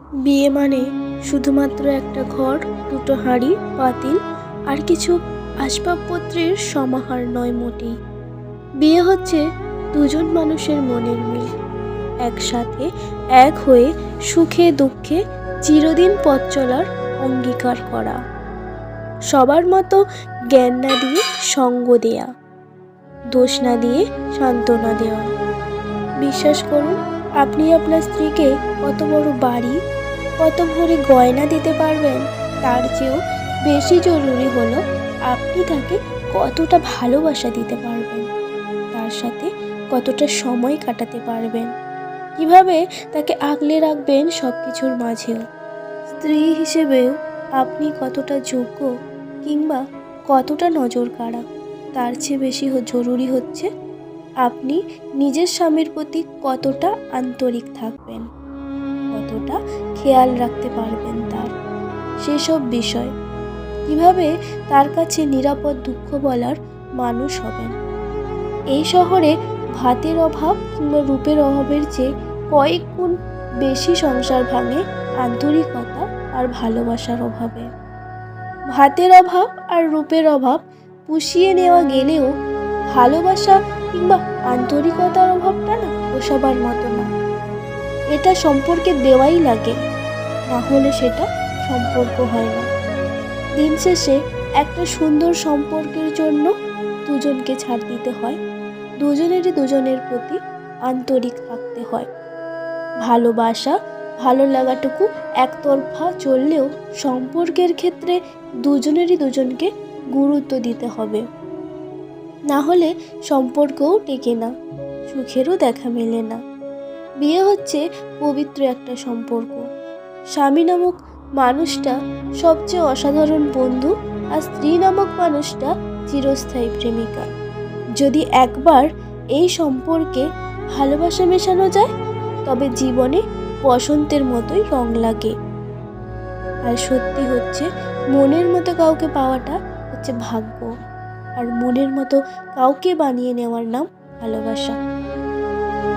বিয়ে মানে শুধুমাত্র একটা ঘর, দুটো হাঁড়ি পাতিল আর কিছু আসবাবপত্রের সমাহার নয় মোটেই। বিয়ে হচ্ছে দুজন মানুষের মনের মিল, একসাথে এক হয়ে সুখে দুঃখে চিরদিন পথ চলার অঙ্গীকার করা, সবার মতো জ্ঞান না দিয়ে সঙ্গ দেয়া, দোষ না দিয়ে সান্ত্বনা দেওয়া। বিশ্বাস করুন, আপনি আপনার স্ত্রীকে কত বড় বাড়ি, কত ভরে গয়না দিতে পারবেন, তার চেয়েও বেশি জরুরি হলো আপনি তাকে কতটা ভালোবাসা দিতে পারবেন, তার সাথে কতটা সময় কাটাতে পারবেন, কিভাবে তাকে আগলে রাখবেন সব কিছুর মাঝেও। স্ত্রী হিসেবেও আপনি কতটা যোগ্য কিংবা কতটা নজর কাড়া, তার চেয়ে বেশি জরুরি হচ্ছে আপনি নিজের স্বামীর প্রতি কতটা আন্তরিক থাকবেন, কতটা খেয়াল রাখতে পারবেন তার সেসব বিষয়, কিভাবে তার কাছে নিরাপদ দুঃখ বলার মানুষ হবেন। এই শহরে ভাতের অভাব কিংবা রূপের অভাবের চেয়ে কয়েক গুণ বেশি সংসার ভাঙে আন্তরিকতা আর ভালোবাসার অভাবে। ভাতের অভাব আর রূপের অভাব পুষিয়ে নেওয়া গেলেও ভালোবাসা কিংবা আন্তরিকতার অভাবটা না পোষাবার মতো না। এটা সম্পর্কে দেওয়াই লাগে, না হলে সেটা সম্পর্ক হয় না। দিন শেষে একটা সুন্দর সম্পর্কের জন্য দুজনকে ছাড় দিতে হয়, দুজনেরই দুজনের প্রতি আন্তরিক থাকতে হয়। ভালোবাসা ভালো লাগাটুকু একতরফা চললেও সম্পর্কের ক্ষেত্রে দুজনেরই দুজনকে গুরুত্ব দিতে হবে, না হলে সম্পর্কও টেকে না, সুখেরও দেখা মেলে না। বিয়ে হচ্ছে পবিত্র একটা সম্পর্ক। স্বামী নামক মানুষটা সবচেয়ে অসাধারণ বন্ধু, আর স্ত্রী নামক মানুষটা চিরস্থায়ী প্রেমিকা। যদি একবার এই সম্পর্কে ভালোবাসা মেশানো যায়, তবে জীবনে বসন্তের মতোই রং লাগে। আর সত্যি হচ্ছে, মনের মতো কাউকে পাওয়াটা হচ্ছে ভাগ্য, আর মনের মতো কাউকে বানিয়ে নেওয়ার নাম ভালোবাসা।